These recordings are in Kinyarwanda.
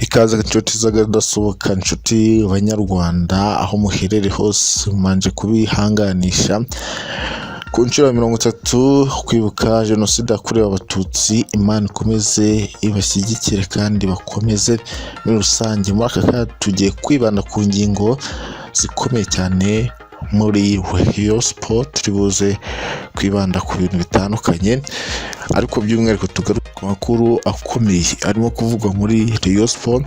ikaze inshuti z'agadasohoka, inshuti banyarwanda aho muherere hose, manje kubihanganisha ku nshuro ya 30 kwibuka jenoside yakorewe abatutsi. Imana ikomeze ibashyigikire kandi bakomeze muri rusange. Muri aka kanya tugiye kwibanda ku ngingo zikomeye cyane muri rayon sport, turibuze kwibanda ku bintu bitandukanye, ariko by'umwihariko tugaruka ku makuru akomeye arimo kuvugwa muri rayon sport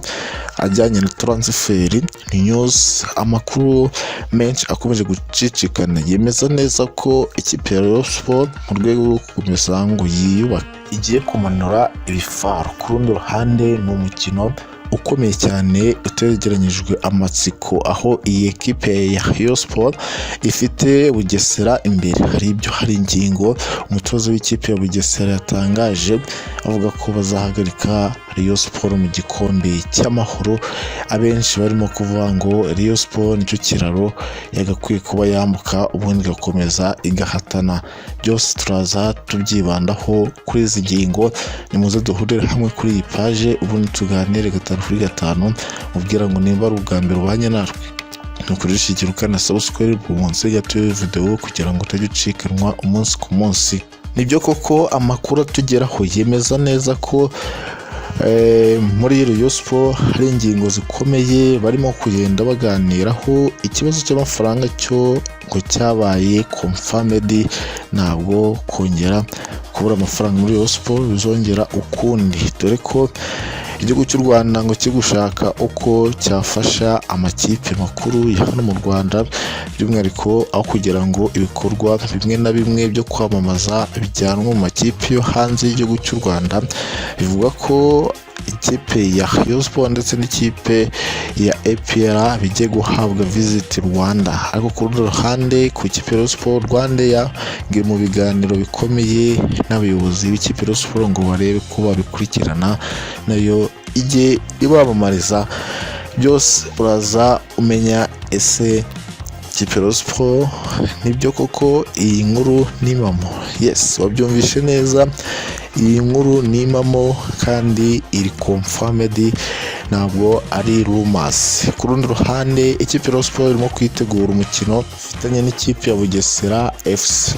ajyanye na transfer news. Amakuru menshi akomeje gucicikana yemeza neza ko ikipe ya rayon sport mu rwego rwo gukomeza ngo yiyubake igiye kumanura ibifaru. Ku rundi ruhande ni umukino ukomeye cyane utegeranyijwe amatsiko, aho iyi ekipe ya rayon sport ifite Bugesera imbere. Hari ingingo umutoza w'ikipe ya Bugesera yatangaje avuga ko bazahagarika rayon sport mu gikombe cy'amahoro. Abenshi barimo kuvuga ngo rayon sport nicyo kiraro yagakwiye kuba yambuka ubundi igakomeza igahatana. Byose turaza tubyibandaho kuri izi ngingo. Nimuze duhurire hamwe kuri iyi page ubundi tuganire 5 mubwira ngo nimba ari ubwa mbere ubanye natwe, nukurishikira ukana subscribe munsi gato video kugira ngo utajye ucikanwa umunsi ku munsi. Nibyo koko amakuru atugeraho yemeza neza ko muri rayon sport hari ingingo zikomeye barimo kugenda baganiraho. Ikibazo cy'amafaranga cyo ngo cyabaye confirmed, ntabwo kongera kubura amafaranga muri rayon sport bizongera ukundi, dore ko igihugu cy'u Rwanda ngo kigushaka uko cyafasha amakipe makuru ya hano mu Rwanda, by'umwihariko aho kugira ngo ibikorwa bimwe na bimwe byo kwamamaza bijyanwa mu makipe yo hanze y'igihugu cy'u Rwanda. Bivuga ko ikipe ya rayon sport ndetse n'ikipe ya APR bigiye guhabwa visit Rwanda, ariko ku rundi ruhande ku ikipe ya rayon sport Rwanda ngi mu biganiro bikomeye n'abayobozi b'ikipe ya rayon sport ngo barebe ko babikurikirana nayo ijye ibamamariza. Byose uraza umenya ese ikipe ya rayon sport nibyo koko iyi nkuru nimamo. Yes, wabyumvishe neza, iyi nkuru nimamo kandi iri confirmed, ntabwo ari rumors. Ku rundi ruhande ikipe ya rayon sport irimo kwitegura umukino ifitanye n'ikipe ya Bugesera FC.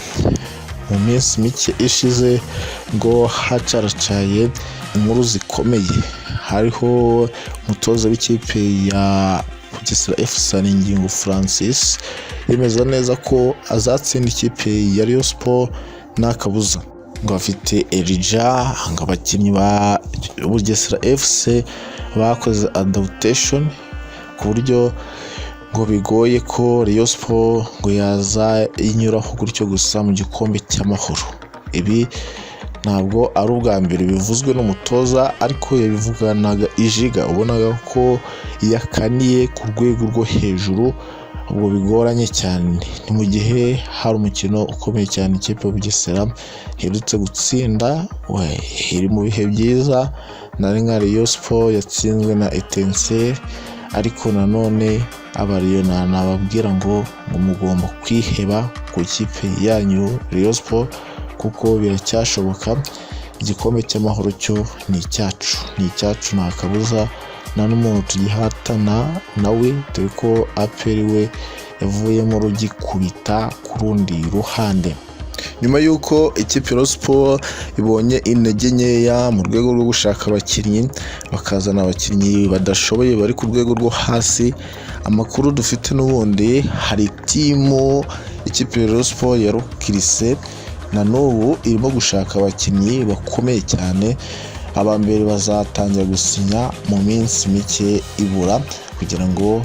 Mu minsi mike ishize ngo hacaracaye inkuru zikomeye, hariho umutoza w'ikipe ya Bugesera FC ingingo Francis yemeza neza ko azatsinda ikipe ya rayon sport nta kabuza. Ngo afite Elija, ngo abakinnyi ba Bugesera FC bakoze adaptation ku buryo ngo bigoye ko rayon sport ngo yaza inyuraho gutyo gusa mu gikombe cy'amahoro. Ibi ntabwo ari ubwa mbere bivuzwe n'umutoza, ariko yabivuganaga ijiga, ubonaga ko yakaniye ku rwego rwo hejuru, ubwo bigoranye cyane. Ni mu gihe hari umukino ukomeye cyane ikipe ya Bugesera iherutse gutsinda, iri mu bihe byiza, nari nka rayon sport yatsinzwe na Etincelle, ariko nanone abariyo nababwira ngo mugomba kwiheba ku ikipe yanyu rayon sport, kuko biracyashoboka. Igikombe cy'amahoro cyo ni icyacu nta kabuza, nta n'umuntu tugihatana nawe, dore ko APR we yavuyemo rugikubita ku rundi ruhande. Nyuma y'uko ikipe ya rayon sport ibonye intege nkeya mu rwego rwo gushaka abakinnyi, bakazana abakinnyi badashoboye bari ku rwego rwo hasi, amakuru dufite n'ubundi hari timu ikipe ya rayon sport yarukirise na n'ubu irimo gushaka abakinnyi bakomeye cyane. Abambere bazatangira gusinya mu minsi mike ibura kugira ngo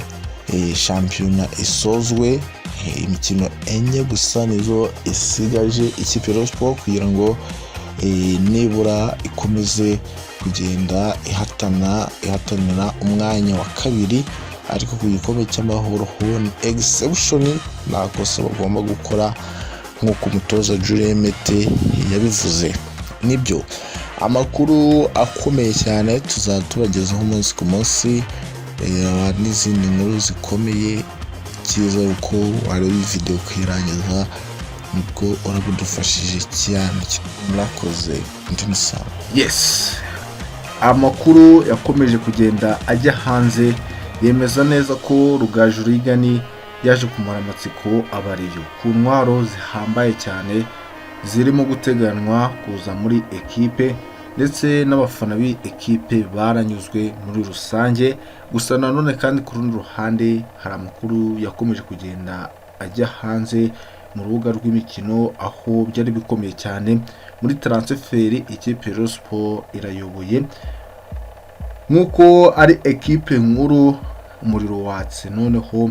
shampiyona isozwe. Imikino enye gusa nizo isigaje ikipe ya rayon sport kugira ngo nibura ikomeze kugenda ihatanira umwanya wa kabiri, ariko ku gikombe cy'amahoro ni exception, nta kosa bagomba gukora nk'uko umutoza Julien Mete yabivuze. Nibyo amakuru akomeye cyane tuzatubagezaho umunsi ku munsi, n'izindi nkuru zikomeye. Cyiza uko wareba video ukirangiza, nibwo urabudufashije cyane. Murakoze. Yes, amakuru yakomeje kugenda ajya hanze yemeza neza ko Rugaju Rigani yaje kumara amatsiko abariyo ku ntwaro zihambaye cyane zirimo guteganwa kuza muri ekipe, ndetse n'abafana b'i ekipe baranyuzwe muri rusange. Gusa nanone kandi ku rundi ruhande hari amakuru yakomeje kugenda ajya hanze mu rubuga rw'imikino, aho byari bikomeye cyane muri transferi ikipe ya Rayon Sport irayoboye nk'uko ari ekipe nkuru. Umuriro watse noneho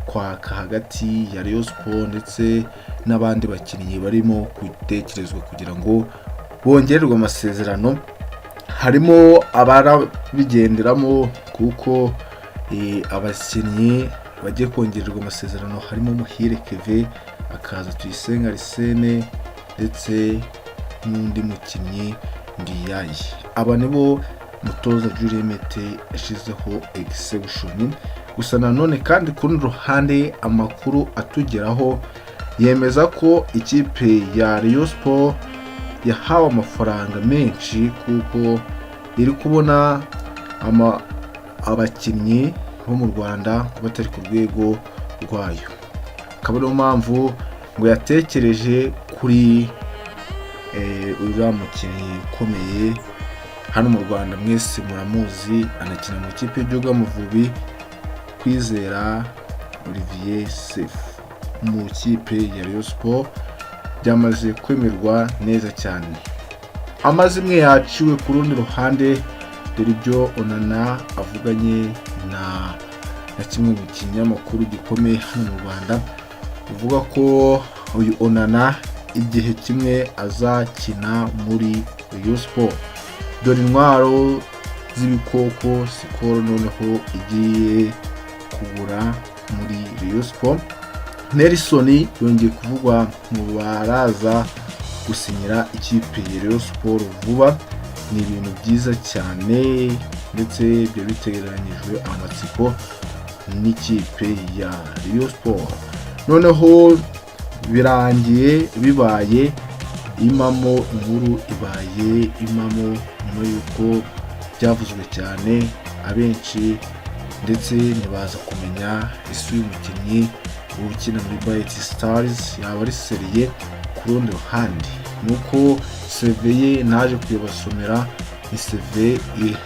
kwaka hagati ya Rayon Sport ndetse n'abandi bakinnyi barimo gutekerezwa kugira ngo bongererwe amasezerano. Harimo abarabigenderamo kuko abakinnyi bagiye kongererwa amasezerano harimo Muhire Keve, akaza Tuyisenga Arsene ndetse n'undi mukinnyi Ndiyaye. Aba nibo mutoza Julien Mete yashizeho exception. Gusa nanone kandi ku rundi ruhande amakuru atugeraho yemeza ko ikipe ya Rayon Sport yahawe amafaranga menshi kuko iri kubona abakinnyi bo mu Rwanda batari ku rwego rwayo. Akaba ariyo mpamvu ngo yatekereje kuri uriya mukinnyi ukomeye hano mu Rwanda, mwese muramuzi, anakina mu ikipe y'igihugu Amavubi, Kwizera Olivier Sefu mu ikipe ya Rayon Sport. Byamaze kwemerwa neza cyane. Amazimwe yaciwe ku rundi ruhande, dore ibyo Onana avuganye na kimwe mu kinyamakuru gikomeye hano mu Rwanda, uvuga ko uyu Onana igihe kimwe azakina muri Rayon Sport. Dore intwaro z'ibikoko Skol noneho igiye kugura muri Rayon Sport. Nelson yongeye kuvugwa mu baraza gusinyira ikipe ya Rayon Sport vuba. Ni ibintu byiza cyane ndetse ibyo bitegeranyijwe amatsiko n'ikipe ya Rayon Sport. Noneho birangiye bibaye imamo, inkuru ibaye imamo nyuma y'uko byavuzwe cyane. Abenshi ndetse ntibaza kumenya isi y'umukinnyi ukina muri Bright Stars yaba ari seriye. Ku rundi ruhande nuko CV ye naje kuyabasomera, ni CV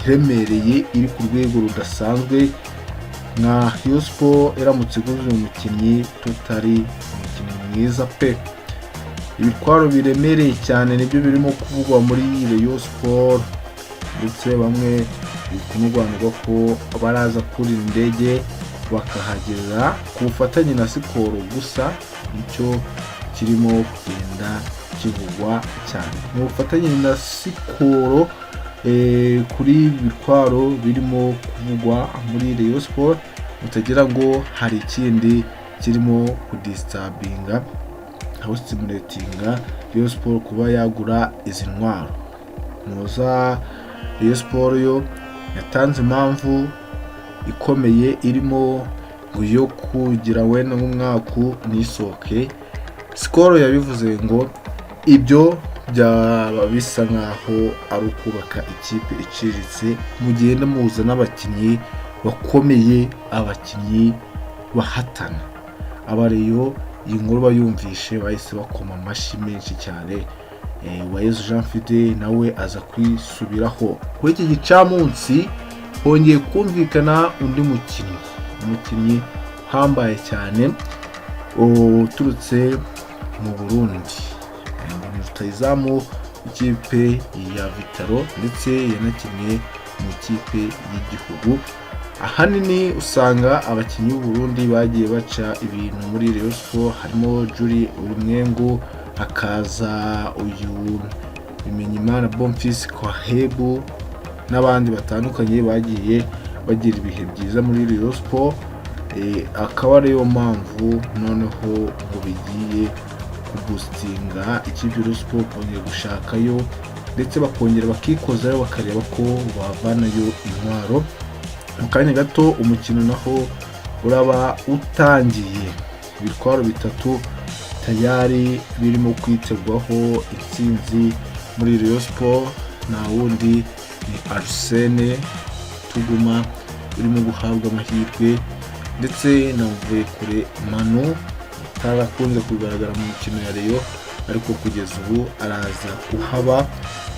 iremereye iri ku rwego rudasanzwe. Nka Rayon Sport iramutse iguze umukinnyi tutari umukinnyi mwiza pe. Ibitwaro biremereye cyane nibyo birimo kuvugwa muri Rayon Sport, ndetse bamwe bikunugwanirwa ko baraza kuri indege bakahagera ku bufatanye na Skol. Gusa nicyo kirimo kugenda kivugwa cyane mu bufatanye na Skol kuri bitwaro birimo kuvugwa muri Rayon Sport. Mutagira ngo hari ikindi kirimo kudisturbinga aho stimulatinga Rayon Sport kuba yagura izi ntwaro. Muza Rayon Sport yo yatanze impamvu ikomeye irimo yo kugira wenda nk'umwaku nisoke. Skol yabivuze ngo ibyo byaba bisa nkaho ari ukubaka ikipe iciriritse, mugenda muza n'abakinnyi bakomeye, abakinnyi bahatana. Abareyo iyi nkuru bayumvishe bahise bakoma amashyi menshi cyane. Uwayezu Jean Fide nawe aza kwisubiraho. Kuri iki gicamunsi hongeye kumvikana undi umukinnyi uhambaye cyane uturutse mu Burundi, rutahizamu ikipe ya Vitaro ndetse yanakinnye mu ikipe y'igihugu. Ahanini usanga abakinnyi b'u Burundi bagiye baca ibintu muri Rayon Sport, harimo Juri Urumwengu, hakaza uyu Bimenyimana Bonfils Kwahebu n'abandi batandukanye bagiye bagira ibihe byiza muri Rayon Sport. Akaba ariyo mpamvu noneho ngo bigiye kubustinga ikipe ya Rayon Sport kongera gushakayo ndetse bakongera bakikozayo bakareba ko bavanayo intwaro. Mu kanya gato umukino naho uraba utangiye. Ibitwaro bitatu tayari birimo kwitegwaho intsinzi muri Rayon Sport, nta wundi ni Arsene Tuguma urimo guhabwa amahirwe, ndetse na Mvuye kure Manu utarakunze kugaragara mu mikino ya Rayon, ariko kugeza ubu araza kuhaba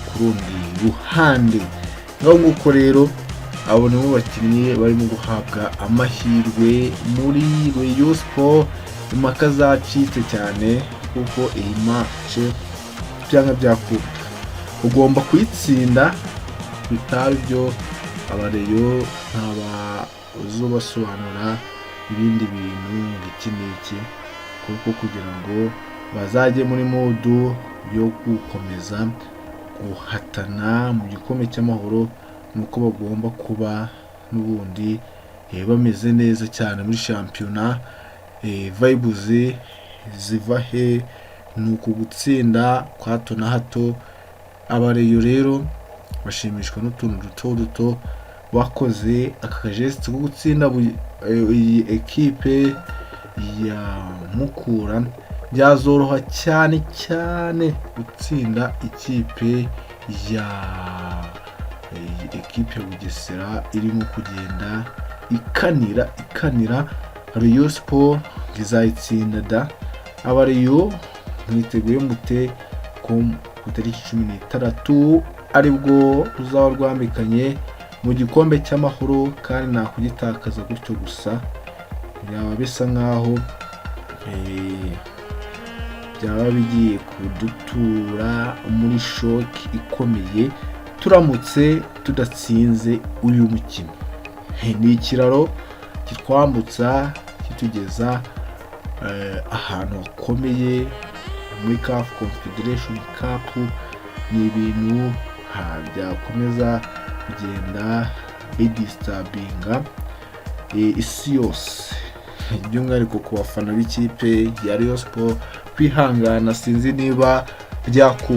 ku rundi ruhande. Ngaho nguko rero abo ni bo bakinnyi barimo guhabwa amahirwe muri Rayon Sport. Impaka zacitse cyane kuko iyi match byanga byakunda, ugomba kuyitsinda, bitari byo abareyo ntabazobasobanura ibindi bintu iki n'iki, kuko kugira ngo bazajye muri modu yo gukomeza guhatana mu gikombe cy'amahoro, nuko bagomba kuba n'ubundi bameze neza cyane muri shampiyona. Vibes ziva he? Nuko gutsinda kwa hato na hato. Abareyo rero bashimishwa n'utuntu duto bakoze, aka kageste ko gutsinda iyi ekipe ya Mukura. Byazoroha cyane gutsinda ikipe ya ekipe ya Bugesera irimo kugenda ikanira. Rayon Sport izayitsinda da. Abareyo mwiteguye mute ku tariki 16 aribwo ruzaba rwambikanye mu gikombe cy'amahoro, kandi nta kugitakaza gutyo gusa. Byaba bisa nkaho byaba bigiye kudutura muri shock ikomeye turamutse tudatsinze uyu mukino. Ni ikiraro kitwambutsa kitugeza ahantu hakomeye muri CAF Confederation Cup. Ni ibintu byakomeza kugenda bidisturbinga isi yose, by'umwihariko ku bafana b'ikipe ya Rayon Sport. Kwihangana sinzi niba byakunda.